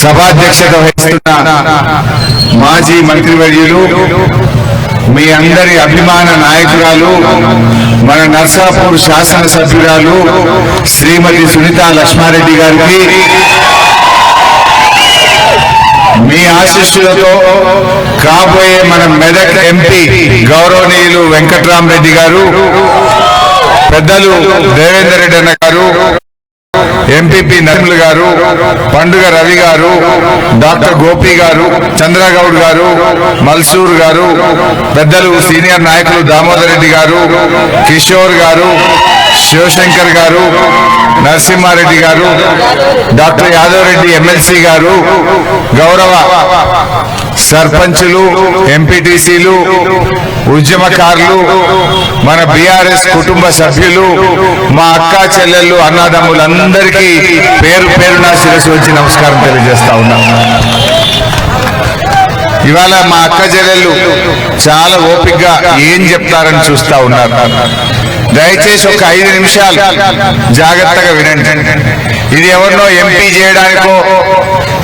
సభాధ్యక్షత వహిస్తున్న మాజీ మంత్రివర్యులు మీ అందరి అభిమాన నాయకురాలు మన నర్సాపూర్ శాసనసభ్యురాలు శ్రీమతి సునీతా లక్ష్మారెడ్డి గారికి మీ ఆశీస్సులతో కాబోయే మన మెదక్ ఎంపీ గౌరవనీయులు వెంకట్రామరెడ్డి గారు, పెద్దలు దేవేందర్ రెడ్డి అన్న గారు, ఎంపీపీ నర్మల్ గారు, పండుగ రవి గారు, డాక్టర్ గోపి గారు, చంద్రగౌడ్ గారు, మల్సూర్ గారు, పెద్దలు సీనియర్ నాయకులు దామోదర్ రెడ్డి గారు, కిషోర్ గారు, శివశంకర్ గారు, నరసింహారెడ్డి గారు, డాక్టర్ యాదవ్ రెడ్డి ఎమ్మెల్సీ గారు, గౌరవ సర్పంచులు, ఎంపీటీసీలు, ఉద్యమకారులు, మన బీఆర్ఎస్ కుటుంబ సభ్యులు, మా అక్క చెల్లెళ్ళు, అన్నదమ్ములందరికీ పేరు పేరున శిరస్సు వచ్చి నమస్కారం తెలియజేస్తా ఉన్నాం. ఇవాళ మా అక్క చెల్లెళ్ళు చాలా ఓపికగా ఏం చెప్తారని చూస్తా ఉన్నారు. దయచేసి ఒక 5 నిమిషాలు జాగ్రత్తగా వినండి. ఇది ఎవరినో ఎంపీ చేయడానికో,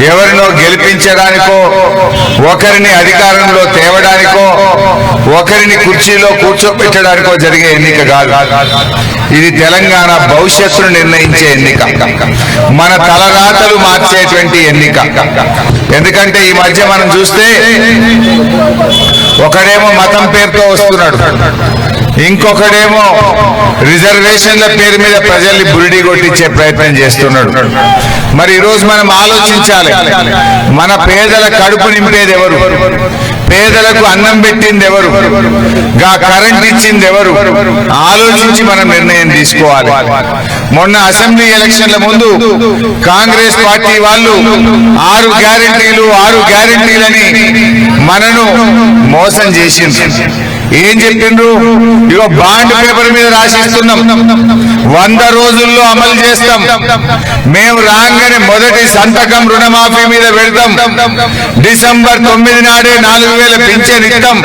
ఎవరినో గెలిపించడానికో, ఒకరిని అధికారంలో తేవడానికో, ఒకరిని కుర్చీలో కూర్చోబెట్టడానికో జరిగే ఎన్నిక కాదు. ఇది తెలంగాణ భవిష్యత్తును నిర్ణయించే ఎన్నిక, మన తలరాతలు మార్చేటువంటి ఎన్నిక. ఎందుకంటే ఈ మధ్య మనం చూస్తే ఒకడేమో మతం పేరుతో వస్తున్నాడు, ఇంకొకడేమో రిజర్వేషన్ల పేరు మీద ప్రజల్ని బురిడి కొట్టించే ప్రయత్నం చేస్తున్నాడు. మరి ఈరోజు మనం ఆలోచించాలి, మన పేదల కడుపు నింపేది ఎవరు, పేదలకు అన్నం పెట్టింది ఎవరు, కరెంట్ ఇచ్చింది ఎవరు, ఆలోచించి మనం నిర్ణయం తీసుకోవాలి. మొన్న అసెంబ్లీ ఎలక్షన్ల ముందు కాంగ్రెస్ పార్టీ వాళ్ళు 6 గ్యారెంటీలని మనను మోసం చేసింది. ఏం చెప్పిండ్రు? ఇగో బాండ్ పేపర్ మీద రాసిస్తున్నాం, 100 రోజుల్లో అమలు చేస్తాం, మేము రాగానే మొదటి సంతకం రుణమాఫీ మీద పెడతాం, డిసెంబర్ 9 నాడే 4000 పింఛన్ ఇస్తాం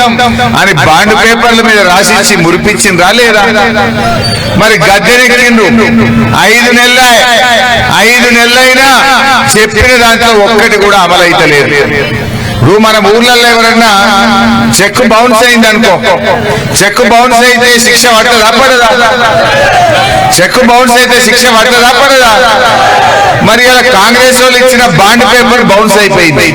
అని బాండ్ పేపర్ల మీద రాసిచ్చి మురిపించిండ్రా లేదా? మరి గద్దెనెక్కిండ్రు. 5 నెలలైనా చెప్పిన దాంట్లో ఒక్కటి కూడా అమలైతలేదు. ఇప్పుడు మన ఊర్లలో ఎవరన్నా చెక్ బౌన్స్ అయింది అనుకో, చెక్ బౌన్స్ అయితే శిక్ష పడదా పడదా? చెక్ బౌన్స్ అయితే శిక్ష పడదా పడదా? మరి అలా కాంగ్రెస్ వాళ్ళు ఇచ్చిన బాండ్ పేపర్ బౌన్స్ అయిపోయింది.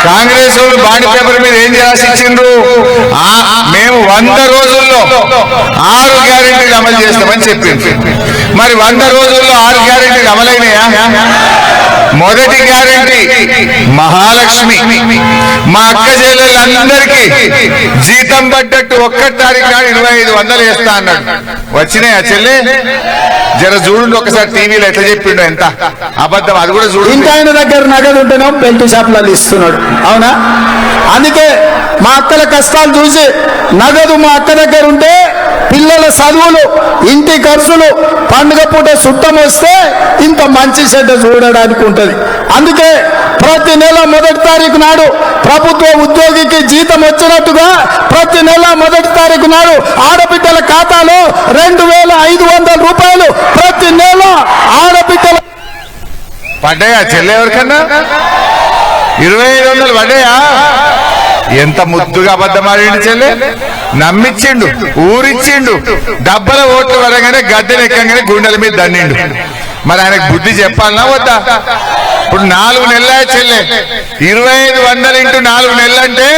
కాంగ్రెస్ వాళ్ళు బాండ్ పేపర్ మీద ఏం రాసి ఇచ్చిండ్రు? మేము 100 రోజుల్లో 6 గ్యారెంటీలు అమలు చేస్తామని చెప్పిండ్రు. మరి 100 రోజుల్లో 6 గ్యారెంటీలు అమలైనయా? మొదటి గ్యారెంటీ మహాలక్ష్మి, మా అక్క చెల్లెళ్ళందరికీ జీతం పడ్డట్టు 1వ తారీఖు నాడు 2500 వేస్తా అన్నాడు. వచ్చినాయా చెల్లె? జర చూడండి ఒకసారి టీవీలో ఎట్లా చెప్పిండు, ఎంత అబద్ధం అది కూడా చూడు. ఇంటి ఆయన దగ్గర నగదు ఉంటేనో బెల్ట్ షాపులలో ఇస్తున్నాడు, అవునా? అందుకే మా అక్కల కష్టాలు చూసి నగదు మా అక్క దగ్గర ఉంటే పిల్లల చదువులు, ఇంటి ఖర్చులు, పండుగ పూట చుట్టం వస్తే ఇంత మంచి చెడ్డ చూడడానికి ఉంటుంది. అందుకే ప్రతి నెల 1వ తారీఖు నాడు ప్రభుత్వ ఉద్యోగికి జీతం వచ్చినట్టుగా ప్రతి నెల 1వ తారీఖు నాడు ఆడబిడ్డల ఖాతాలో 2500 రూపాయలు ప్రతి నెల ఆడబిడ్డల పడ్డాయా చెల్లె? ఎవరికన్నా 2500 పడ్డాయా? ఎంత ముద్దుగా అబద్ధమాడిండు చెల్లె, నమ్మిచ్చిండు, ఊరిచ్చిండు, డబ్బల ఓట్లు పడగానే గద్దెనెక్కగానే గుండెల మీద దన్నిండు. మరి ఆయనకు బుద్ధి చెప్పాలనా వద్దా? ఇప్పుడు 4 నెలల చెల్లె, 2500 ఇంటూ 4 నెలలంటే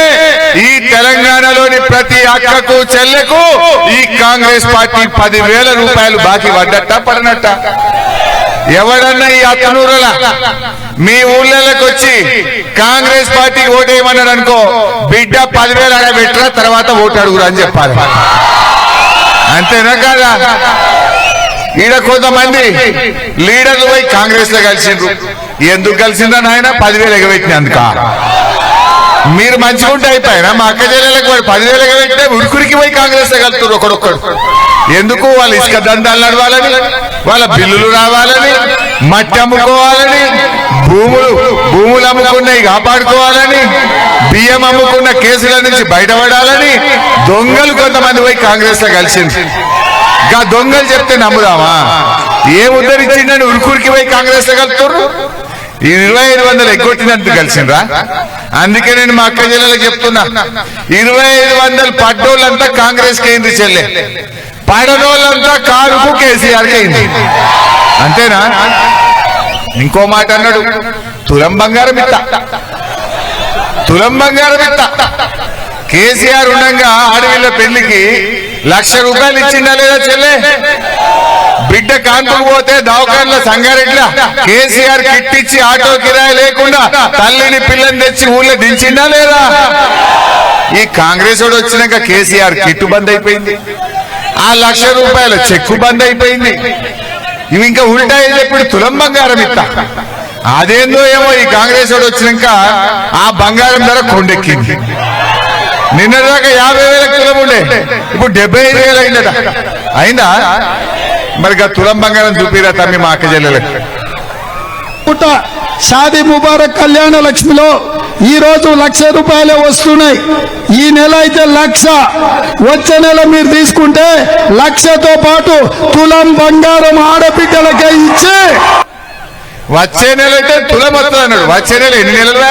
ఈ తెలంగాణలోని ప్రతి అక్కకు చెల్లెకు ఈ కాంగ్రెస్ పార్టీ 10,000 రూపాయలు బాకీ పడ్డట్ట పడనట్ట? ఎవడన్నా ఈ అత్తనూరుల మీ ఊళ్ళకి వచ్చి కాంగ్రెస్ పార్టీకి ఓటేయమన్నాడు అనుకో, బిడ్డ 10,000 అలా పెట్టరా, తర్వాత ఓటు అడుగురు అని చెప్పాలి. అంతేనా కాదా? ఈడ కొంతమంది లీడర్లు పోయి కాంగ్రెస్ లో కలిసిండ్రు. ఎందుకు కలిసిండ్రా నాయన? 10,000 ఎగబెట్టినందుక. మీరు మంచిగా ఉంటే అయిపోయినా మా అక్క చెల్లెలకు 10,000 ఎగబెట్టితే ఉడుకురికి పోయి కాంగ్రెస్ లో కలుతున్నారు ఒకడొక్కడు. ఎందుకు? వాళ్ళ ఇసుక దందాలు నడవాలని, వాళ్ళ బిల్లులు రావాలని, మట్టి అమ్ముకోవాలని, భూములు అమ్ముకున్నవి కాపాడుకోవాలని, బియ్యం అమ్ముకున్న కేసుల నుంచి బయటపడాలని దొంగలు కొంతమంది పోయి కాంగ్రెస్ లో కలిసింది. దొంగలు చెప్తే నమ్ముదామా? ఏం ఉద్ధరించిండని ఉరుకురికి పోయి కాంగ్రెస్ లో కలుపుతారు. 2500 ఎగ్గొట్టినందుకు కలిసిండ్రా? అందుకే నేను మా అక్క జిల్లాలకు చెప్తున్నా, 2500 పడ్డోళ్ళంతా కాంగ్రెస్ కి అయింది చెల్లె, పడనోళ్ళంతా కారుకు కేసీఆర్ కి అయింది. అంతేనా? ఇంకో మాట అన్నాడు, తులం బంగారం ఇత్త, తులం బంగారం ఇత్త. కేసీఆర్ ఉండగా ఆడవిళ్ళ పెళ్లికి 1,00,000 రూపాయలు ఇచ్చిందా లేదా చెల్లె? బిడ్డ కాన్పుకు పోతే దవాఖాన్ల సంగారెడ్ల కేసీఆర్ కిట్ ఇచ్చి ఆటో కిరాయి లేకుండా తల్లిని పిల్లని తెచ్చి ఊళ్ళో దించిందా లేదా? ఈ కాంగ్రెస్ వాడు వచ్చినాక కేసీఆర్ కిట్టు బంద్ అయిపోయింది, ఆ 1,00,000 రూపాయల చెక్కు బంద్ అయిపోయింది. ఇవి ఇంకా ఉల్టా ఇప్పుడు తులం బంగారం ఇత్త. అదేందో ఏమో ఈ కాంగ్రెస్ వాడు వచ్చినాక ఆ బంగారం ధర కొండెక్కింది. నిన్నదాకా 50,000 తులం ఉండే, ఇప్పుడు 75,000 అయిందట. అయిందా? మరి తులం బంగారం చూపిరా తమ్మి మా అక్క చెల్లెలకు. షాదీ ముబారక్ కళ్యాణ లక్ష్మిలో ఈ రోజు 1,00,000 రూపాయలే వస్తున్నాయి. ఈ నెల అయితే 1,00,000, వచ్చే నెల మీరు తీసుకుంటే 1,00,000తో పాటు తులం బంగారం ఆడబిడ్డలకే ఇచ్చి వచ్చే నెల అయితే తులం వస్తుంది అన్నాడు. వచ్చే నెల ఎన్ని నెలలు?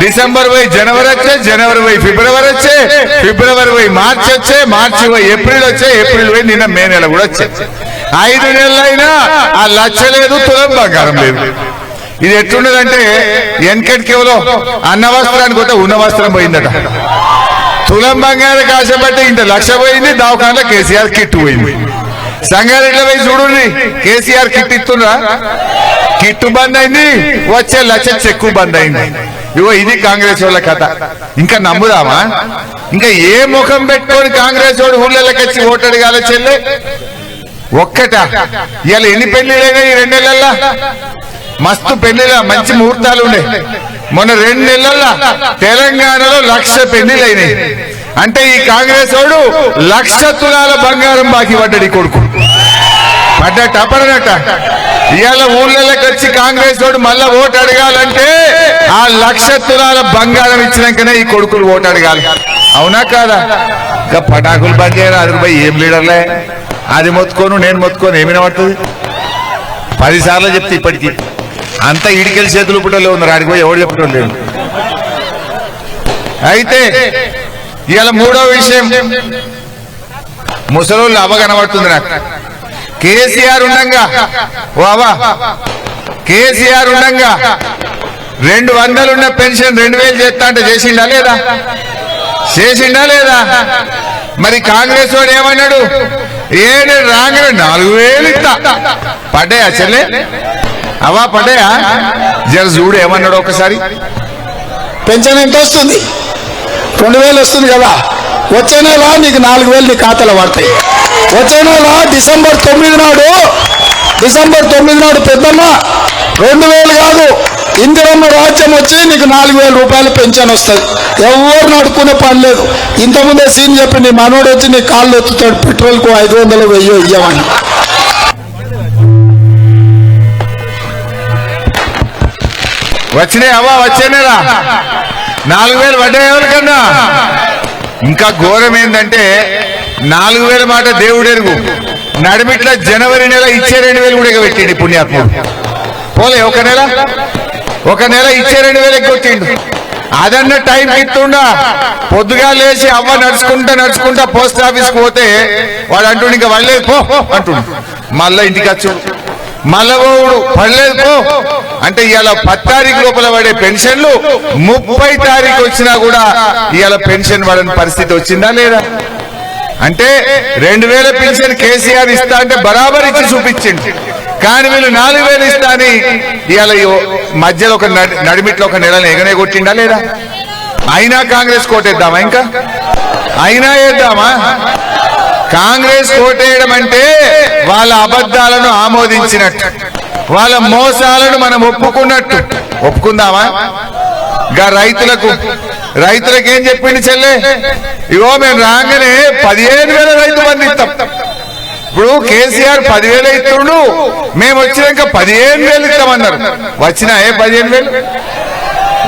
డిసెంబర్ పోయి జనవరి వచ్చే, జనవరి పోయి ఫిబ్రవరి వచ్చే, ఫిబ్రవరి పోయి మార్చి వచ్చే, మార్చి పోయి ఏప్రిల్ వచ్చే, ఏప్రిల్ పోయి నిన్న మే నెల కూడా వచ్చే. 5 నెలలైనా ఆ 1,00,000 లేదు, తులం బంగారం లేదు. ఇది ఎట్లుండదంటే వెనకటి కేవలం అన్న వస్త్రానికి పోతే ఉన్న వస్త్రం పోయిందట. తులం బంగారం కాసేపట్టి ఇంత 1,00,000 పోయింది, దవాఖానలో కేసీఆర్ కిట్ పోయింది. సంగారెడ్డిలో పోయి చూడండి, కేసీఆర్ కిట్ ఇస్తుండ్రా? కిట్టు బంద్ అయింది, వచ్చే 1,00,000 చెక్కు బంద్ అయింది. ఇగో ఇది కాంగ్రెస్ వాళ్ళ కథ. ఇంకా నమ్ముదామా? ఇంకా ఏ ముఖం పెట్టుకొని కాంగ్రెస్ వాడు ఊళ్ళకి వచ్చి ఓటు అడగాల చెల్లె? ఒక్కట ఇవాళ ఎన్ని పెళ్లిళ్ళైనా ఈ 2 నెలల్లో? మస్తు పెళ్లిళ్ళ మంచి ముహూర్తాలు ఉండే. మొన్న 2 నెలల్లో తెలంగాణలో 1,00,000 పెళ్లిళ్ళు అయినాయి. అంటే ఈ కాంగ్రెస్ వాడు 1,00,000 తులాల బంగారం బాకీ పడ్డాడు. ఈ కొడుకు పడ్డట పడనట. ఇవాళ ఊళ్ళకి వచ్చి కాంగ్రెస్ వాడు మళ్ళా ఓటు అడగాలంటే ఆ 1,00,000 తులాల బంగారం ఇచ్చినాకనే ఈ కొడుకులు ఓటు అడగాలి. అవునా కాదా? ఇంకా పటాకులు బంద్ చేయరా? అది పోయి ఏం లీడర్లే, అది మొత్తుకోను నేను మొత్తుకోను ఏమైనా పడుతుంది? 10 సార్లు చెప్తే ఇప్పటికీ అంతా ఇడికెళ్ళి చేతులు పుట్టలే ఉన్నారు. ఆడికి పోయి ఎవరు చెప్పడం లేదు. అయితే ఇవాళ 3వ విషయం, ముసలోళ్ళు అవ్వ కనబడుతుంది నాకు. కేసీఆర్ ఉండంగా ఓ అవ్వ, కేసీఆర్ ఉండంగా 200 ఉన్న పెన్షన్ 2,000 చేస్తా అంటే చేసిండా లేదా? చేసిండా లేదా? మరి కాంగ్రెస్ వాడు ఏమన్నాడు? నేను రాగానే 4,000 ఇస్తా. పడ్డాయా చెల్లె? అవా పడ్డాయా? జర చూడు ఏమన్నాడు ఒకసారి. పెన్షన్ ఎంత వస్తుంది? 2,000 వస్తుంది కదా. వచ్చే నెల నీకు 4,000 నీ ఖాతాలో పడతాయి. వచ్చే నెల డిసెంబర్ 9 నాడు పెద్దమ్మ 2,000 కాదు, ఇందిరమ్మ రాజ్యం వచ్చి నీకు 4,000 రూపాయలు పెన్షన్ వస్తుంది. ఎవరు నడుకునే పని లేదు. ఇంతకుముందే సీన్ చెప్పి నీ మనోడు వచ్చి నీ కాళ్ళు ఎత్తుతాడు, పెట్రోల్కు 500 1000 ఇయ్యమని. వచ్చినాయి అవ్వ, వచ్చే నెల 4,000 పడ్డాయి ఎవరికన్నా. ఇంకా ఘోరం ఏంటంటే 4,000 మాట దేవుడెరుగు. నడిమిట్ల జనవరి నెల ఇచ్చే 2,000 కూడా పెట్టిండు పుణ్యాత్ముడు. పోలే ఒక నెల ఇచ్చే 2,000 ఎగ్గొట్టిండు. అదన్న టైం ఇస్తుండా. పొద్దుగా లేచి అవ్వ నడుచుకుంటా పోస్ట్ ఆఫీస్కి పోతే వాడు అంటుండు ఇంకా పడలేదు పో అంటుండు. మళ్ళా ఇంటికి వచ్చు, మళ్ళా పోవుడు పడలేదు పో అంటే ఇవాళ 10 తారీఖు లోపల పడే పెన్షన్లు 30 తారీఖు వచ్చినా కూడా ఇవాళ పెన్షన్ పడని పరిస్థితి వచ్చిందా లేదా? అంటే 2,000 పెన్షన్ కేసీఆర్ ఇస్తా అంటే బరాబర్ ఇచ్చి చూపించింది. కానీ వీళ్ళు 4,000 ఇస్తా అని ఇవాళ మధ్యలో ఒక నడిమిట్లో ఒక నెలను ఎగనే కొట్టిండా లేదా? అయినా కాంగ్రెస్ కోటేద్దామా? ఇంకా అయినా వేద్దామా? కాంగ్రెస్ కోటేయడం అంటే వాళ్ళ అబద్ధాలను ఆమోదించినట్టు, వాళ్ళ మోసాలను మనం ఒప్పుకున్నట్టు. ఒప్పుకుందామా? రైతులకు ఏం చెప్పింది చెల్లె? ఇగో మేము రాగానే 15,000 రైతు బంధు ఇస్తాం. ఇప్పుడు కేసీఆర్ 10,000 ఇస్తుండు, మేము వచ్చినాక 15,000 ఇస్తామన్నారు. వచ్చినాయే 15,000?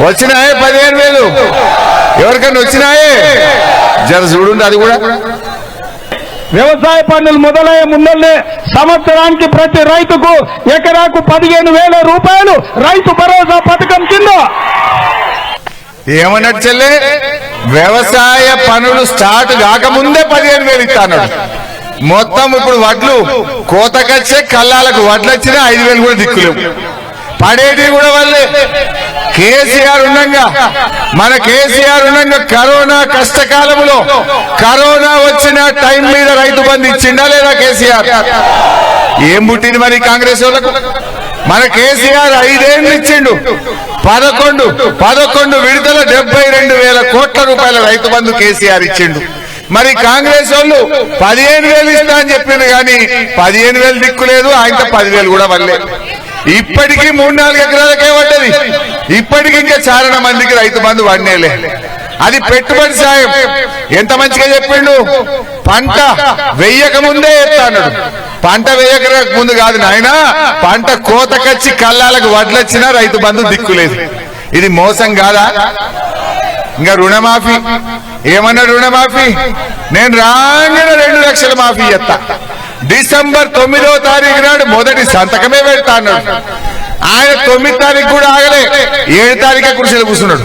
వచ్చినాయే 15,000? ఎవరికన్నా వచ్చినాయే? జర చూడండి. అది కూడా వ్యవసాయ పనులు మొదలయ్యే ముందల్లే సంవత్సరానికి ప్రతి రైతుకు ఎకరాకు 15,000 రూపాయలు రైతు భరోసా పథకం కింద. ఏమన్నట్టు చెల్లె, వ్యవసాయ పనులు స్టార్ట్ కాకముందే 15,000 ఇస్తాడు. మొత్తం ఇప్పుడు వడ్లు కోతకొచ్చే కల్లాలకు వడ్లు వచ్చినా 5,000 కూడా దిక్కులేవు. పడేటి కూడా వాళ్ళే. కేసీఆర్ ఉండగా కరోనా కష్టకాలంలో కరోనా వచ్చిన టైం మీద రైతు బంధు ఇచ్చిండా లేదా కేసీఆర్? ఏం పుట్టింది మరి కాంగ్రెస్ వాళ్ళకు? మన కేసీఆర్ 5 ఏళ్ళు ఇచ్చిండు. 11 విడతల 72,000 కోట్ల రూపాయల రైతు బంధు కేసీఆర్ ఇచ్చిండు. మరి కాంగ్రెస్ వాళ్ళు 15,000 ఇస్తా అని చెప్పింది కానీ 15,000 దిక్కులేదు. ఆయనతో 10,000 కూడా వల్లే. ఇప్పటికీ 3-4 ఎకరాలకే పడ్డది. ఇప్పటికి ఇంకా చాలా మందికి రైతు బంధు పడినేలే. అది పెట్టుబడి సాయం. ఎంత మంచిగా చెప్పిండు. పంట వెయ్యక ముందే ఎత్తాడు. పంట వేయక ముందు కాదు నాయన, పంట కోతకొచ్చి కల్లాలకు వడ్లొచ్చినా రైతు బంధు దిక్కులేదు. ఇది మోసం కాదా? ఇంకా రుణమాఫీ ఏమన్నాడు? రుణమాఫీ నేను రాగానే 2 లక్షల మాఫీ చేస్తా. డిసెంబర్ 9వ తారీఖు నాడు మొదటి సంతకమే పెడతా అన్నాడు. ఆయన 9 తారీఖు కూడా ఆగలే. 7 తారీఖే కుర్చీలో కూర్చున్నాడు.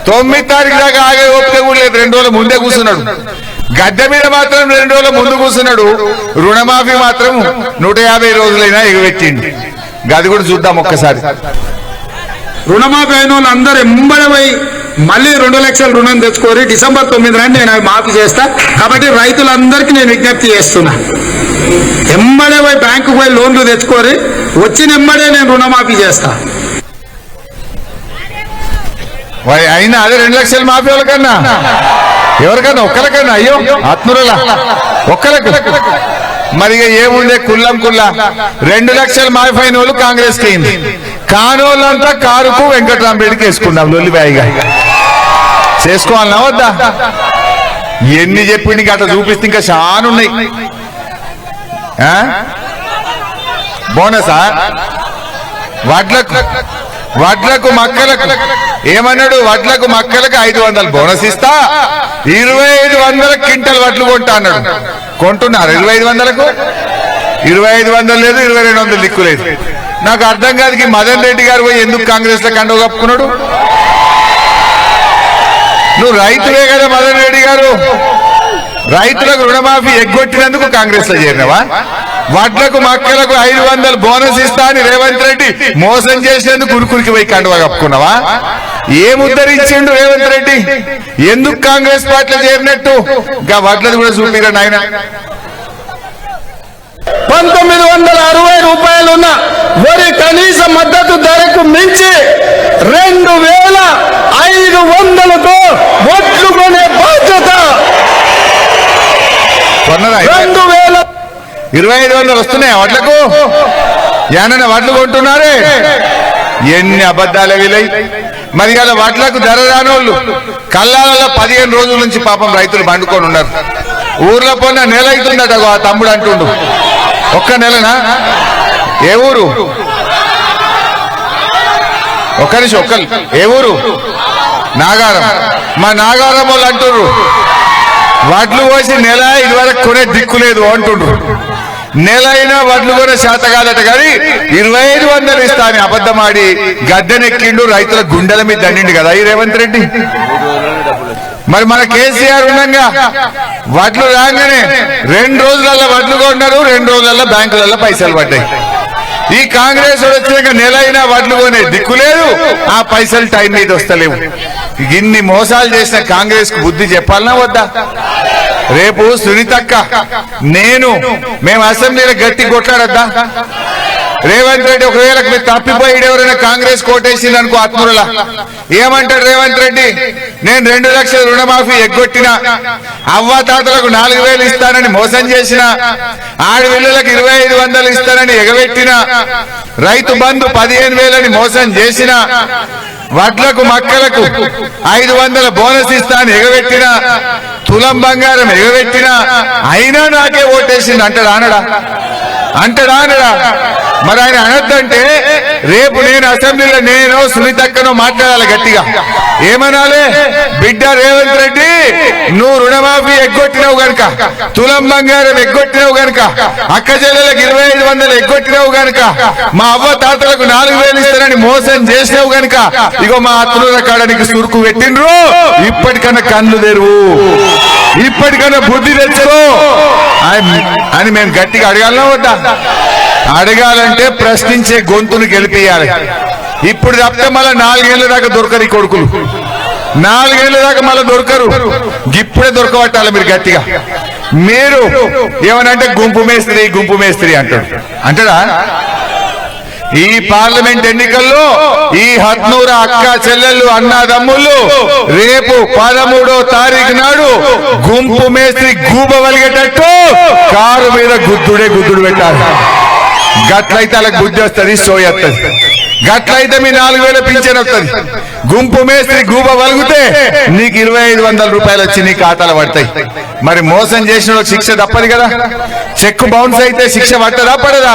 9 తారీఖు దాకా ఆగే ఓపిక కూడా లేదు. 2 రోజుల ముందే కూర్చున్నాడు. గద్దె మీద మాత్రం 2 రోజుల ముందు కూర్చున్నాడు. రుణమాఫీ మాత్రం 150 రోజులైనా ఎగబెట్టిండు. గది కూడా చూద్దాం ఒక్కసారి. రుణమాఫీ అయిన వాళ్ళు అందరూ ఎంబడమై మళ్ళీ 2 లక్షల రుణం తెచ్చుకోరి. డిసెంబర్ 9 నాడు నేను అవి మాఫీ చేస్తా. కాబట్టి రైతులందరికీ నేను విజ్ఞప్తి చేస్తున్నా, ఎంబడే పోయి బ్యాంకుకు పోయి లోన్లు తెచ్చుకోరి. వచ్చిన ఎంబడే నేను రుణమాఫీ చేస్తా. అయినా అదే 2 లక్షల మాఫీ వాళ్ళకన్నా ఎవరికన్నా ఒక్కరికన్నా? అయ్యో ఆత్మూరలా ఒక్కరికి. మరి ఏముండే కుల్లం 2 లక్షల మాఫీ అయిన వాళ్ళు కాంగ్రెస్ కి అయింది. కానోళ్ళంతా కారుకు వెంకటరామరెడ్డికి వేసుకున్నాం. లొల్లిబాయిగా చేసుకోవాలన్నా వద్దా? ఎన్ని చెప్పింది అట్లా చూపిస్తే ఇంకా చాలా ఉన్నాయి. బోనసా వడ్లకు మక్కలకు ఏమన్నాడు? వడ్లకు మక్కలకు 500 బోనస్ ఇస్తా, 2,500 క్వింటల్ వడ్లు కొంటా అన్నాడు. కొంటున్నారు 2,500కు? 2,500 లేదు, 2,200 దిక్కు లేదు. నాకు అర్థం కాదు. మదన్ రెడ్డి గారు పోయి ఎందుకు కాంగ్రెస్ లో కండువ కప్పుకున్నాడు? నువ్వు రైతులే కదా మదన్ రెడ్డి గారు. రైతులకు రుణమాఫీ ఎగ్గొట్టినందుకు కాంగ్రెస్ లో చేరినవా? వడ్లకు మక్కలకు 500 బోనస్ ఇస్తా అని రేవంత్ రెడ్డి మోసం చేసినందుకు ఉరుకురికి పోయి కండువా కప్పుకున్నావా? ఏం ఉద్ధరించిండు రేవంత్ రెడ్డి? ఎందుకు కాంగ్రెస్ పార్టీలో చేరినట్టు? ఇంకా వడ్లది కూడా చూపిరా నాయన. 1960 రూపాయలున్న వరి కనీస మద్దతు ధరకు మించి 2,500తో వడ్లు కొనే బాధ్యత. 2,500 వస్తున్నాయా వడ్లకు? ఏమన్నా వడ్లు కొంటున్నారే? ఎన్ని అబద్ధాలు వీలై. మరి అలా వడ్లకు ధర రానోళ్ళు కల్లాలలో 15 రోజుల నుంచి పాపం రైతులు పండుకొని ఉన్నారు. ఊర్లో పొన్న నెల అవుతుందట ఆ తమ్ముడు అంటుండు. ఒక్క నెలనా? ఏ ఊరు? ఒక్క నిమిషం. ఏ ఊరు? నాగారం. మా నాగారం వాళ్ళు అంటున్నారు వడ్లు పోసి నెల ఇదివరకు కొనే దిక్కులేదు అంటుండ్రు. నెల అయినా వడ్లు కొనే శాత కాదట కానీ 2,500 ఇస్తా అని అబద్ధమాడి గద్దెనెక్కిండు. రైతుల గుండెల మీద దండిండు కదా ఈ రేవంత్ రెడ్డి. మరి మన కేసీఆర్ ఉండగా వడ్లు రాగానే 2 రోజులలో వడ్లు కొన్నారు, 2 రోజులలో బ్యాంకులలో పైసలు పడ్డాయి. ఈ కాంగ్రెస్ వచ్చినాక నెల అయినా వడ్లు కొనే దిక్కు లేదు, ఆ పైసలు టైం మీద వస్తలేవు. ఇన్ని మోసాలు చేసిన కాంగ్రెస్ కు బుద్ధి చెప్పాలన్నా వద్దా? రేపు సునీతక్క మేము అసెంబ్లీలో గట్టి కొట్లాడద్దా? రేవంత్ రెడ్డి ఒకవేళ మీరు తప్పిపోయి ఎవరైనా కాంగ్రెస్ కోటేసింది అనుకో ఆత్మూరులా ఏమంటాడు రేవంత్ రెడ్డి? నేను 2 లక్షల రుణమాఫీ ఎగ్గొట్టిన, అవ్వాతాతలకు 4,000 ఇస్తానని మోసం చేసిన, ఆడపిల్లలకు 2,500 ఇస్తానని ఎగబెట్టిన, రైతు బంధు 15,000 అని మోసం చేసిన, వడ్లకు మక్కలకు 500 బోనస్ ఇస్తానని ఎగబెట్టిన, తులం బంగారం ఎగబెట్టిన, అయినా నాకే ఓటేసింది అంటాడా అనడా? మరి ఆయన అనొద్దంటే రేపు నేను అసెంబ్లీలో నేను సునీతక్కనో మాట్లాడాలి గట్టిగా. ఏమనాలి? బిడ్డ రేవంత్ రెడ్డి, నువ్వు రుణమాఫీ ఎగ్గొట్టినావు గనుక, తులం బంగారం ఎగ్గొట్టినావు గనుక, అక్క చెల్లెలకు 2500 ఎగ్గొట్టినావు గనుక, మా అవ్వ తాతలకు 4000 ఇస్తానని మోసం చేసినావు గనుక ఇగో మా అత్తుల కాడానికి సురుకు పెట్టిండ్రు. ఇప్పటికన్నా కళ్ళు తెరువు, ఇప్పటికన్నా బుద్ధి తెచ్చుకో అని మేము గట్టిగా అడగాలనా వద్దా? అడగాలంటే ప్రశ్నించే గొంతును గెలిపియాలి. ఇప్పుడు తప్పితే మళ్ళీ 4 ఏళ్ల దాకా దొరకరు ఈ కొడుకులు, 4 ఏళ్ల దాకా మళ్ళీ దొరకరు. ఇప్పుడే దొరకబట్టాలి మీరు గట్టిగా. మీరు ఏమనంటే గుంపు మేస్త్రి అంటాడా? ఈ పార్లమెంట్ ఎన్నికల్లో ఈ హత్నూర అక్క చెల్లెళ్ళు అన్నదమ్ముళ్ళు రేపు 13వ తారీఖు నాడు గుంపు మేస్త్రి గూబ వలిగేటట్టు కారు మీద గుద్దుడు పెట్టాలి. గట్లయితే అలా బుద్ధి వస్తుంది, సోయి వస్తుంది. గట్లయితే మీ 4000 పింఛన్ వస్తుంది. గుంపు మేస్త్రి గూబ వలిగితే నీకు 2500 రూపాయలు వచ్చి నీ ఖాతాలో పడతాయి. మరి మోసం చేసిన శిక్ష తప్పదు కదా. చెక్ బౌన్స్ అయితే శిక్ష పట్టదా పడదా?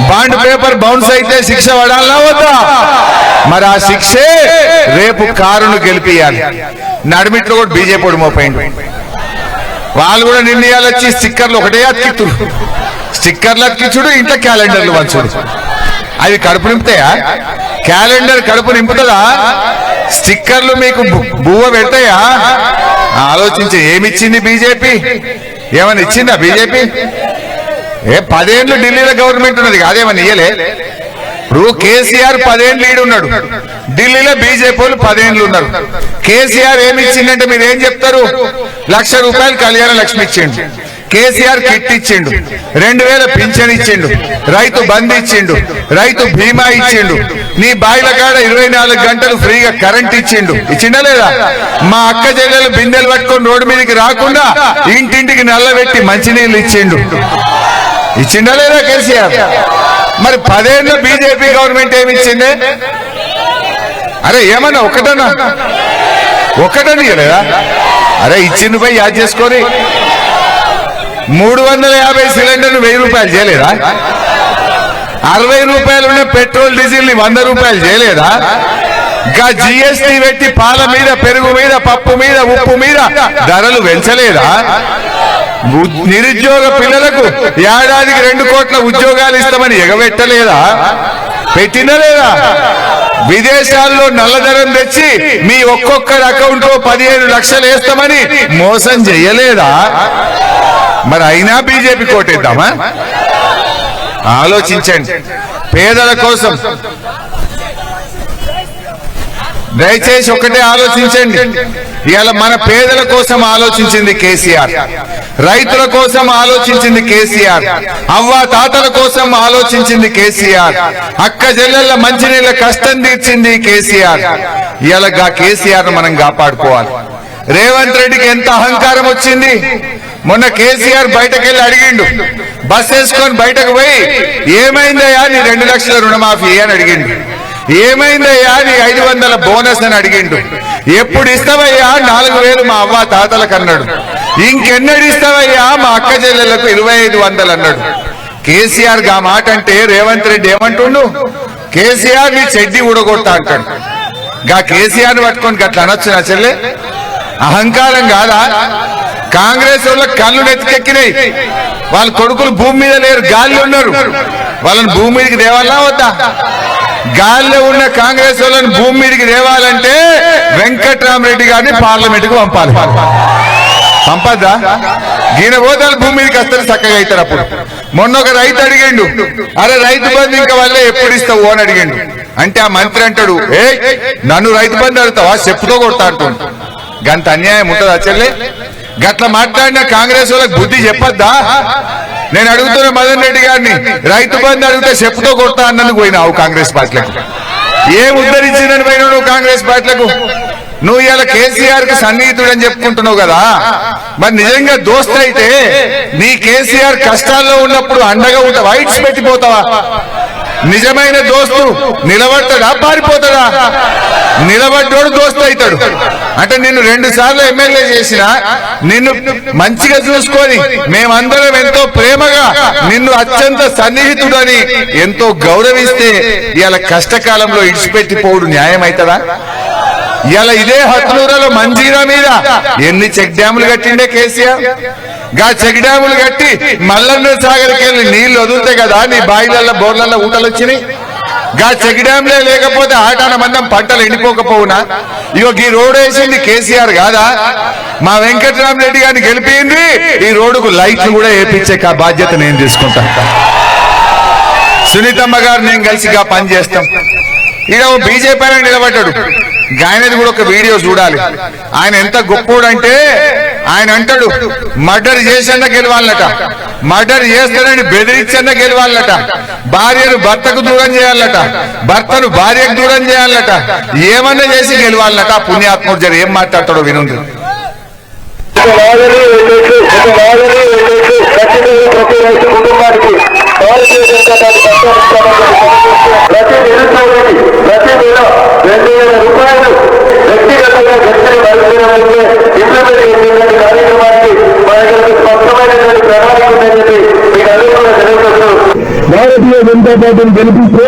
బాండ్ పేపర్ బౌన్స్ అయితే శిక్ష పడాలనా వద్దా? మరి ఆ శిక్షే రేపు కారును గెలిపియాలి. నడిమిట్లో కూడా బీజేపీ మోపైండు. వాళ్ళు కూడా నిర్ణయాలు వచ్చి స్టిక్కర్లు ఒకటే అతికిత్తుడు, స్టిక్కర్లు అతికించుడు, ఇంట్లో క్యాలెండర్లు వంచుడు. అవి కడుపు నింపుతాయా? క్యాలెండర్ కడుపు నింపుతుందా? స్టిక్కర్లు మీకు బువ్వ పెడతాయా? ఆలోచించి ఏమిచ్చింది బీజేపీ? ఏమని ఇచ్చిందా బీజేపీ? 10 ఏళ్ళు ఢిల్లీలో గవర్నమెంట్ ఉన్నది, అదేమని ఇయ్యలే. ఇప్పుడు కేసీఆర్ 10 ఏళ్ళు లీడ్ ఉన్నాడు, ఢిల్లీలో బీజేపీ వాళ్ళు 10 ఏళ్ళు ఉన్నారు. కేసీఆర్ ఏమి ఇచ్చిందంటే మీరు ఏం చెప్తారు? 1,00,000 రూపాయలు కళ్యాణ లక్ష్మి ఇచ్చిండు, కేసీఆర్ కిట్ ఇచ్చిండు, 2000 పింఛన్ ఇచ్చిండు, రైతు బంద్ ఇచ్చిండు, రైతు బీమా ఇచ్చిండు, నీ బాయిల కాడ 24 గంటలు ఫ్రీగా కరెంట్ ఇచ్చిండా లేదా? మా అక్క చెల్లెలు బిందెలు పట్టుకొని రోడ్డు మీదకి రాకుండా ఇంటింటికి నల్లబెట్టి మంచినీళ్ళు ఇచ్చిండా లేదా కేసీఆర్? మరి 10 ఏళ్ళు బీజేపీ గవర్నమెంట్ ఏమి ఇచ్చింది? అరే ఏమన్నా ఒకటని లేదా? అరే ఇచ్చింది పోయి యాద్ చేసుకొని 350 సిలిండర్లు 1000 రూపాయలు చేయలేదా? 60 రూపాయలు ఉన్న పెట్రోల్ డీజిల్ ని 100 రూపాయలు చేయలేదా? ఇంకా జిఎస్టీ పెట్టి పాల మీద, పెరుగు మీద, పప్పు మీద, ఉప్పు మీద ధరలు పెంచలేదా? నిరుద్యోగ పిల్లలకు ఏడాదికి 2 కోట్ల ఉద్యోగాలు ఇస్తామని ఎగబెట్టలేదా? పెట్టినా లేదా? విదేశాల్లో నల్లధనం తెచ్చి మీ ఒక్కొక్కరి అకౌంట్ లో 15 లక్షలు వేస్తామని మోసం చెయ్యలేదా? మరి అయినా బీజేపీ కోటేద్దామా? ఆలోచించండి. పేదల కోసం దయచేసి ఒకటే ఆలోచించండి. ఇవాళ మన పేదల కోసం ఆలోచించింది కేసీఆర్, రైతుల కోసం ఆలోచించింది కేసీఆర్, అవ్వ తాతల కోసం ఆలోచించింది కేసీఆర్, అక్క చెల్లెళ్ళ మంచినీళ్ళ కష్టం తీర్చింది కేసీఆర్. ఇవాళ కేసీఆర్ మనం కాపాడుకోవాలి. రేవంత్ రెడ్డికి ఎంత అహంకారం వచ్చింది. మొన్న కేసీఆర్ బయటకెళ్ళి అడిగిండు, బస్ వేసుకొని బయటకు పోయి ఏమైందయ్యా నీ 2 లక్షల రుణమాఫీ అని అడిగిండు. ఏమైందయ్యా నీ 500 బోనస్ అని అడిగిండు. ఎప్పుడు ఇస్తావయ్యా? 4000 మా అవ్వ తాతలకు అన్నాడు. ఇంకెన్నడు ఇస్తావయ్యా? మా అక్క చెల్లెళ్లకు 2500 అన్నాడు. కేసీఆర్ గా మాట అంటే రేవంత్ రెడ్డి ఏమంటుండు? కేసీఆర్ నీ చెడ్డి ఊడగొట్టా అంటాడు. కేసీఆర్ పట్టుకొని గట్లా అనొచ్చు నా చెల్లె? అహంకారం కాదా? కాంగ్రెస్ వాళ్ళ కళ్ళు నెత్తికెక్కినాయి. వాళ్ళ కొడుకులు భూమి మీద లేరు, గాలిలో ఉన్నారు. వాళ్ళని భూమి మీదకి దేవాలా వద్దా? గాలిలో ఉన్న కాంగ్రెస్ వాళ్ళని భూమి మీదకి దేవాలంటే వెంకట్రామరెడ్డి గారిని పార్లమెంట్ కు పంపద్దా? ఈయన పోతాలు భూమి మీదకి వస్తారు, చక్కగా అవుతారు. అప్పుడు మొన్న ఒక రైతు అడిగిండు, అరే రైతు బంధు ఇంకా వల్లే ఎప్పుడు ఇస్తావు అని అడిగిండు. అంటే ఆ మంత్రి అంటాడు, నన్ను రైతు బంధు అడుగుతావా? చెప్పుతో కొడతా అంటాడు. గంత అన్యాయం ఉంటుందా చెల్లె? గట్ల మాట్లాడిన కాంగ్రెస్ వాళ్ళకి బుద్ధి చెప్పొద్దా? నేను అడుగుతున్న మదన్ రెడ్డి గారిని, రైతు బంధు అడిగితే చెప్పుతో కొడతా అన్నందుకు పోయినావు కాంగ్రెస్ పార్టీలకు. ఏం ఉద్ధరించిందని పోయినావు నువ్వు కాంగ్రెస్ పార్టీలకు? నువ్వు ఇలా కేసీఆర్ కి సన్నిహితుడని చెప్పుకుంటున్నావు కదా, మరి నిజంగా దోస్త్ అయితే నీ కేసీఆర్ కష్టాల్లో ఉన్నప్పుడు అండగా ఉంటావా? ఇట్స్ పెట్టిపోతావా? నిజమైన దోస్తు నిలబడతాడా పారిపోతాడా? నిలబడ్డోడు దోస్తు అవుతాడు. అంటే నిన్ను 2 సార్లు ఎమ్మెల్యే చేసినా నిన్ను మంచిగా చూసుకొని మేమందరం ఎంతో ప్రేమగా నిన్ను అత్యంత సన్నిహితుడని ఎంతో గౌరవిస్తే ఇవాళ కష్టకాలంలో ఇడిచిపెట్టిపోవుడు న్యాయం అవుతుందా? ఇలా ఇదే హత్నూరులో మంజీరా మీద ఎన్ని చెక్ డ్యాములు కట్టిండే కేసీఆర్. గా చెక్ డ్యాములు కట్టి మల్లన్న సాగర్కి వెళ్ళి నీళ్లు వదులుతాయి కదా, నీ బాయిలల్లో బోర్లల్లో ఊటలు వచ్చినాయి. గా చెక్ డ్యామ్లే లేకపోతే ఆటాన మందం పంటలు ఎండిపోకపోవునా? ఇగో ఈ రోడ్ వేసింది కేసీఆర్ కాదా? మా వెంకటరామరెడ్డి గారిని గెలిపింది, ఈ రోడ్డుకు లైట్లు కూడా వేపించే బాధ్యత నేను తీసుకుంటా. సునీతమ్మ గారు నేను కలిసిగా పని చేస్తాం. ఇక బీజేపీ ఆయన నిలబడ్డాడు, ఆయనది కూడా ఒక వీడియో చూడాలి. ఆయన ఎంత గొప్పోడంటే ఆయన అంటాడు మర్డర్ చేసన్నా గెలవాలట, మర్డర్ చేస్తానని బెదిరించన్నా గెలవాలట, భార్యను భర్తకు దూరం చేయాలట, భర్తను భార్యకు దూరం చేయాలట, ఏమన్నా చేసి గెలవాలట. పుణ్యాత్ముడు జర ఏం మాట్లాడతాడో వినుంది. కుటుంబానికి భారతీయ జనతా పార్టీ ప్రతి నిరుద్యోగికి ప్రతి నెల 2,000 రూపాయలు వ్యక్తిగతంగా గెలిచిన పరిస్థితుల్లో ఇంప్లిమెంట్ చేసేటువంటి కార్యక్రమానికి మన దగ్గర స్పష్టమైనటువంటి ప్రణాళిక ఉందని చెప్పి మీకు అందరూ కూడా తెలియజేస్తూ, భారతీయ జనతా పార్టీని గెలిపిస్తే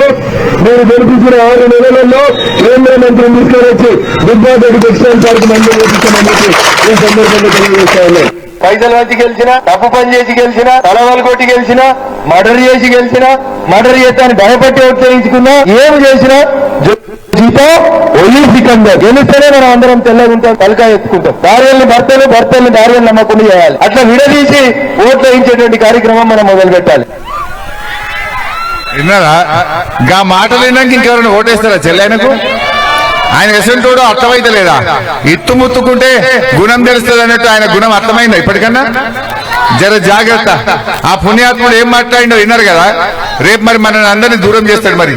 నేను గెలిపించిన 6 నెలలలో కేంద్ర మంత్రిని తీసుకొని దుర్గారెడ్డి టెక్స్టైల్ పార్క్ మంజూరు చేపించామని చెప్పి ఈ సందర్భంగా తెలియజేస్తా ఉన్నాను. పైసలు వచ్చి గెలిచినా, తప్పు పని చేసి గెలిచినా, తలవాలు కొట్టి గెలిచినా, మర్డర్ చేసి గెలిచినా, మర్డర్ చేస్తాను భయపట్టి ఉత్తరించుకున్నా, ఏమి చేసినా జీతం ఒలి సికందర్ గెలిస్తేనే మనం అందరం తెల్లగుంటాం, తలకాయ ఎత్తుకుంటాం. భార్యల్ని భర్తలు, భర్తల్ని భార్యలు నమ్మకుండా చేయాలి. అట్లా విడదీసి ఓట్లు వేయించేటువంటి కార్యక్రమం మనం మొదలు పెట్టాలి. విన్నారా? గా మాటలు విన్నాక ఇంకెవరైనా ఓటేస్తారా చెల్లెనకు? ఆయన ఎసంటోడు అర్థమైతే లేదా? ఇత్తు ముత్తుకుంటే గుణం తెలుస్తుంది అన్నట్టు ఆయన గుణం అర్థమైందా ఇప్పటికన్నా? జర జాగ్రత్త. ఆ పుణ్యాత్ముడు ఏం మాట్లాడిండో విన్నారు కదా. రేపు మరి మనల్ని అందరినీ దూరం చేస్తాడు. మరి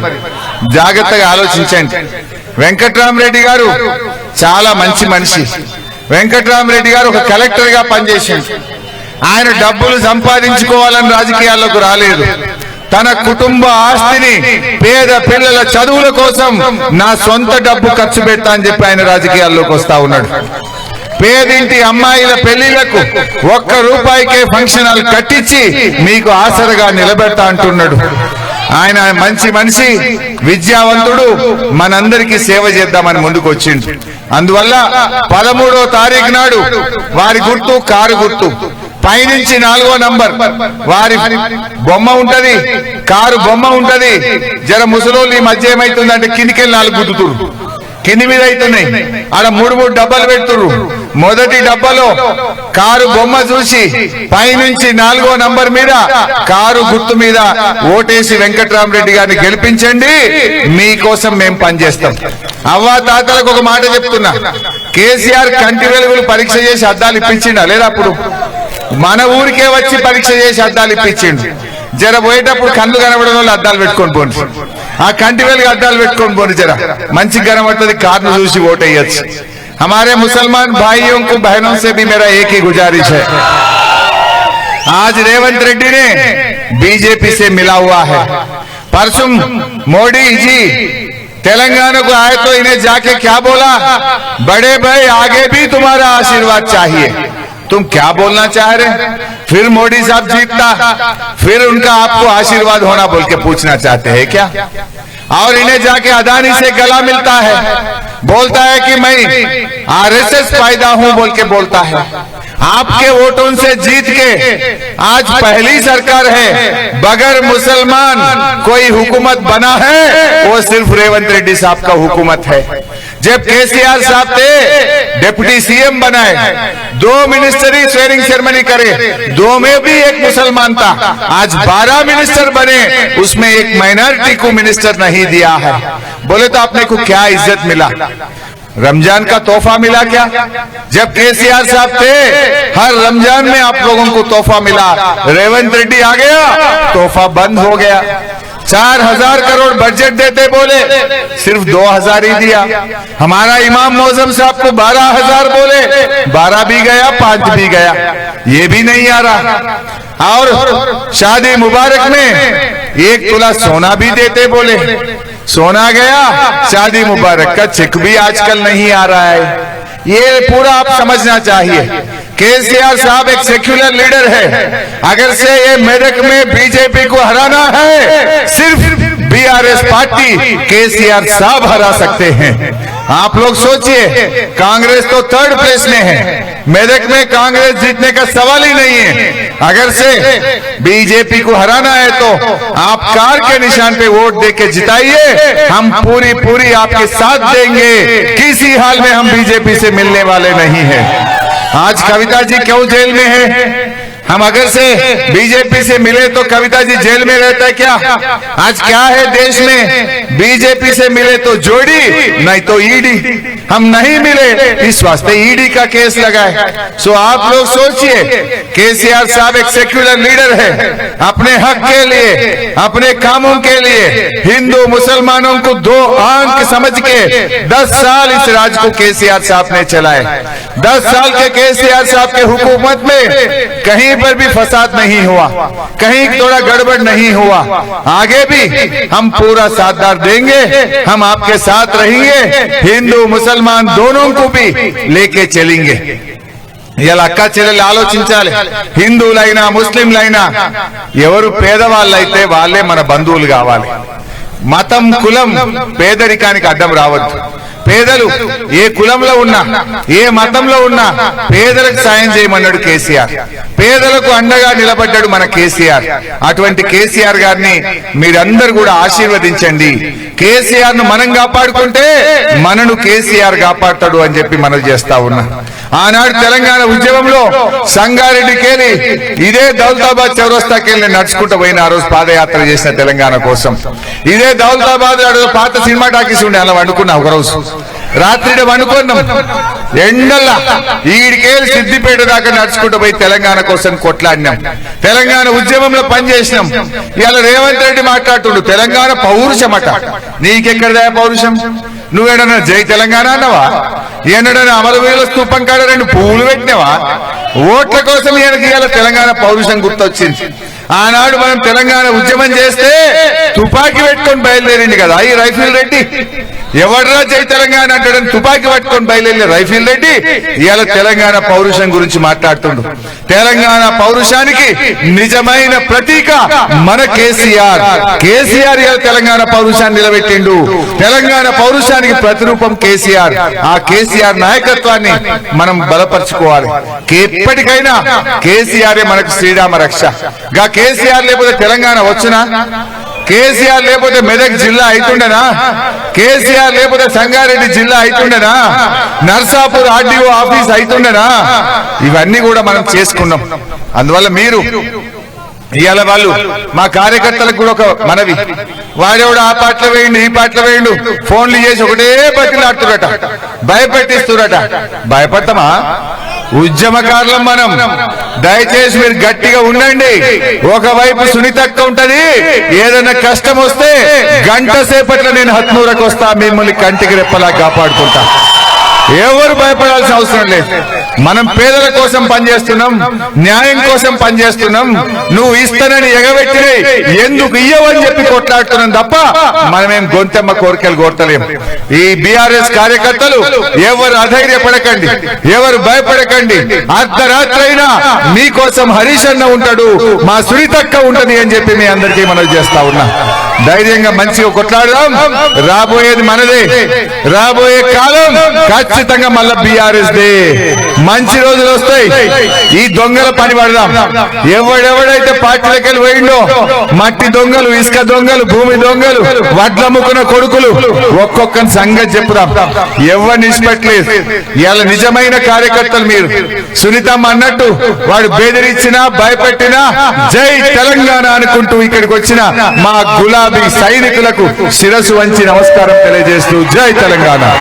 జాగ్రత్తగా ఆలోచించండి. వెంకటరామరెడ్డి గారు చాలా మంచి మనిషి. వెంకటరామరెడ్డి గారు ఒక కలెక్టర్ గా పనిచేసింది. ఆయన డబ్బులు సంపాదించుకోవాలని రాజకీయాల్లోకి రాలేదు. తన కుటుంబ ఆస్తిని పేద పిల్లల చదువుల కోసం నా సొంత డబ్బు ఖర్చు పెడతా అని చెప్పి ఆయన రాజకీయాల్లోకి వస్తా ఉన్నాడు. పేదింటి అమ్మాయిల పెళ్లిళ్లకు 1 రూపాయికే ఫంక్షన్ హాల్ కట్టించి మీకు ఆసరగా నిలబెడతా అంటున్నాడు. ఆయన మంచి మనిషి, విద్యావంతుడు, మనందరికీ సేవ చేద్దామని ముందుకు వచ్చిండు. అందువల్ల 13వ తారీఖు నాడు వారి గుర్తు కారు గుర్తు, పైనుంచి 4వ నంబర్ వారి బొమ్మ ఉంటది, కారు బొమ్మ ఉంటది. జర ముసలోళ్ళు ఈ మధ్య ఏమైతుందంటే కిందికెళ్ళి 4 గుద్దుతురు, కింది మీద అవుతున్నాయి. ఆడ 3 డబ్బాలు పెడుతురు. మొదటి డబ్బాలో కారు బొమ్మ చూసి పైనుంచి 4వ నంబర్ మీద కారు గుర్తు మీద ఓటేసి వెంకటరామరెడ్డి గారిని గెలిపించండి. మీకోసం మేము పనిచేస్తాం. అవ్వా తాతలకు ఒక మాట చెప్తున్నా, కేసీఆర్ కంటి వెలుగులు పరీక్ష చేసి అద్దాలు ఇప్పించిండా లేదా? అప్పుడు మన ఊరికే వచ్చి పరీక్ష చేసి అద్దాలు ఇప్పించిండు. జర పోయేటప్పుడు కళ్ళు కనబడడం వల్ల అద్దాలు పెట్టుకొని పోండి, ఆ కంటి వెలుగు అద్దాలు పెట్టుకొని పోండి. జర మంచి కనబడుతుంది, కార్ను చూసి ఓటు వేయచ్చు. हमारे मुसलमान भाइयों को बहनों से भी मेरा एक ही गुजारिश है, आज रेवंत रेड्डी ने बीजेपी से मिला हुआ है। परसों मोदी जी तेलंगाना को आए तो इन्हें जाके क्या बोला, बड़े भाई आगे भी तुम्हारा आशीर्वाद चाहिए। तुम क्या बोलना चाह रहे? फिर मोदी साहब जीतता, फिर उनका आपको आशीर्वाद होना बोल के पूछना चाहते हैं क्या? और इन्हें जाके अदानी से गला मिलता है, बोलता है कि मैं आरएसएस पैदा हूं बोल के बोलता है। आपके वोटों से जीत के आज पहली सरकार है, बगैर मुसलमान कोई हुकूमत बना है वो सिर्फ रेवंत रेड्डी साहब का हुकूमत है। जब केसीआर साहब थे डिप्टी सीएम बनाए, 2 मिनिस्टरी स्वेरिंग सेरेमनी करे, 2 में भी एक मुसलमान था। आज 12 मिनिस्टर बने, उसमें एक माइनॉरिटी को मिनिस्टर नहीं दिया है। बोले तो आपने को क्या इज्जत मिला? रमजान का तोहफा मिला क्या? जब केसीआर साहब थे हर रमजान में आप लोगों को तोहफा मिला, रेवंत रेड्डी आ गया तोहफा बंद हो गया। 4000 करोड़ बजट देते बोले, सिर्फ 2000 ही दिया। हमारा इमाम मौजम साहब को 12000 बोले, 12 भी गया, 5 भी गया, ये भी नहीं आ रहा। और शादी मुबारक में 1 तोला सोना भी देते बोले। सोना गया, शादी मुबारक का चेक भी आजकल नहीं आ रहा है। ये पूरा आप समझना चाहिए। केसीआर साहब एक सेक्युलर लीडर है। अगर से ये मेदक में बीजेपी को हराना है, सिर्फ बीआरएस पार्टी केसीआर साहब हरा सकते हैं। आप लोग सोचिए, कांग्रेस तो 3rd प्लेस में है। मेदक में कांग्रेस जीतने का सवाल ही नहीं है। अगर से बीजेपी को हराना है तो आप कार के निशान पे वोट देके जिताइए। हम पूरी आपके साथ देंगे। किसी हाल में हम बीजेपी से मिलने वाले नहीं हैं। आज कविता जी क्यों जेल में है? हम अगर से बीजेपी से मिले तो कविता जी जेल में रहता है क्या? आज क्या है देश में? बीजेपी से मिले तो जोड़ी, नहीं तो ईडी। हम नहीं मिले, इस वास्ते ईडी का केस लगाए। सो आप लोग सोचिए, केसीआर साहब एक सेक्युलर लीडर है। अपने हक के लिए, अपने कामों के लिए हिंदू मुसलमानों को 2 आंख समझ के 10 साल इस राज्य को केसीआर साहब ने चलाए। 10 साल के केसीआर साहब के हुकूमत में कहीं पर भी फसाद नहीं हुआ, कहीं थोड़ा गड़बड़ नहीं हुआ। आगे भी हम पूरा साथदार देंगे। हम आपके साथ रहेंगे। हिंदू मुसलमान दोनों को भी लेके चलेंगे। ఇలా అక్క చెల్లెలు ఆలోచించాలి. హిందువులైనా ముస్లింలైనా ఎవరు పేదవాళ్ళైతే వాళ్ళే మన బంధువులు కావాలి. మతం కులం పేదరికానికి అడ్డం రావద్దు. పేదలు ఏ కులంలో ఉన్నా, ఏ మతంలో ఉన్నా పేదలకు సాయం చేయమన్నాడు కేసీఆర్. పేదలకు అండగా నిలబడ్డాడు మన కేసీఆర్. అటువంటి కేసీఆర్ గారిని మీరందరూ కూడా ఆశీర్వదించండి. కేసీఆర్ ను మనం కాపాడుకుంటే మనను కేసీఆర్ కాపాడతాడు అని చెప్పి మనం చేస్తా ఉన్నా. ఆనాడు తెలంగాణ ఉద్యమంలో సంగారెడ్డికెళ్ళి ఇదే దౌలతాబాద్ చౌరస్తాకెళ్ళి నడుచుకుంటూ పోయిన ఆ రోజు పాదయాత్ర చేసిన తెలంగాణ కోసం. ఇదే దౌలతాబాద్ పాత సినిమా టాకీస్ ఉండే అలా వండుకున్నా. ఒకరోజు రాత్రి వండుకున్నాం ఎండల్లా. ఈడికేళ్ళి సిద్దిపేట దాకా నడుచుకుంటూ పోయి తెలంగాణ కోసం కొట్లాడినాం. తెలంగాణ ఉద్యమంలో పనిచేసినాం. ఇవాళ రేవంత్ రెడ్డి మాట్లాడుతుండు తెలంగాణ పౌరుషమట. నీకెక్కడదా పౌరుషం? నువ్వేడన్నా జై తెలంగాణ అన్నవా? ఏనాడన్నా అమరవీరుల స్తూపం కాడ 2 పువ్వులు పెట్టినవా? ఓట్ల కోసం ఈయనకి ఇవాళ తెలంగాణ పౌరుషం గుర్తొచ్చింది. ఆనాడు మనం తెలంగాణ ఉద్యమం చేస్తే తుపాకీ పెట్టుకొని బయలుదేరింది కదా ఈ రైఫిల్ రెడ్డి. ఎవడరా జై తెలంగాణ అంటాడని తుపాకీ పట్టుకొని బయలుదేరి రైఫిల్ రెడ్డి ఇవాళ తెలంగాణ పౌరుషం గురించి మాట్లాడుతుండు. తెలంగాణ పౌరుషానికి నిజమైన ప్రతీక మన కేసీఆర్. కేసీఆర్ ఇవాళ తెలంగాణ పౌరుషాన్ని నిలబెట్టిండు. తెలంగాణ పౌరుషానికి ప్రతిరూపం కేసీఆర్. ఆ కేసీఆర్ నాయకత్వాన్ని మనం బలపరుచుకోవాలి. ఎప్పటికైనా కేసీఆర్ మనకు శ్రీరామ రక్ష. కేసీఆర్ లేకపోతే తెలంగాణ వచ్చునా? కేసీఆర్ లేకపోతే మెదక్ జిల్లా అయితుండేనా? కేసీఆర్ లేకపోతే సంగారెడ్డి జిల్లా అయితుండేనా? నర్సాపూర్ ఆర్డీఓ ఆఫీస్ అయితుండేనా? ఇవన్నీ కూడా మనం చేసుకున్నాం. అందువల్ల మీరు ఇవాళ వాళ్ళు మా కార్యకర్తలకు కూడా ఒక మనవి, వాడెవడు ఆ పాటలు వేయండి, ఈ పాటలు వేయండు, ఫోన్లు చేసి ఒకటే బతిలాడుతురట, భయపెట్టిస్తురట. భయపడతామా? ఉద్యమకారులం మనం. దయచేసి మీరు గట్టిగా ఉండండి. ఒకవైపు సునీతక్క ఉంటది, ఏదైనా కష్టం వస్తే గంట సేపట్లో నేను హత్నూరకు వస్తా, మిమ్మల్ని కంటికి రెప్పలా కాపాడుకుంటా. ఎవరు భయపడాల్సిన అవసరం లేదు. మనం పేదల కోసం పనిచేస్తున్నాం, న్యాయం కోసం పనిచేస్తున్నాం. నువ్వు ఇస్తానని ఎగబెట్టినే ఎందుకు ఇయ్యవని చెప్పి కొట్లాడుతున్నాం తప్ప మనమేం గొంతెమ్మ కోరికలు కోరతలేం. ఈ బీఆర్ఎస్ కార్యకర్తలు ఎవరు అధైర్యపడకండి, ఎవరు భయపడకండి. అర్ధరాత్రి అయినా మీకోసం హరీష్ అన్న ఉంటాడు, మా సునీతక్క ఉంటది అని చెప్పి మీ అందరికీ మనవి చేస్తా ఉన్నా. ధైర్యంగా మంచిగా కొట్లాడదాం. రాబోయేది మనదే. రాబోయే కాలం ఖచ్చితంగా మళ్ళా బీఆర్ఎస్ దే. మంచి రోజులు వస్తాయి. ఈ దొంగల పని పడదాం. ఎవడెవడైతే పార్టీలకు వెళ్ళి పోయిండో, మట్టి దొంగలు, ఇసుక దొంగలు, భూమి దొంగలు, వడ్లమ్ముకున్న కొడుకులు, ఒక్కొక్కని సంగతి చెప్పుదాం. ఎవరిని ఇష్టపెట్టలేదు. ఇవాళ నిజమైన కార్యకర్తలు మీరు. సునీతమ్మ అన్నట్టు వాడు బెదిరించినా భయపెట్టినా జై తెలంగాణ అనుకుంటూ ఇక్కడికి వచ్చిన మా గులాబీ సైనికులకు శిరస్సు వంచి నమస్కారం తెలియజేస్తూ జై తెలంగాణ.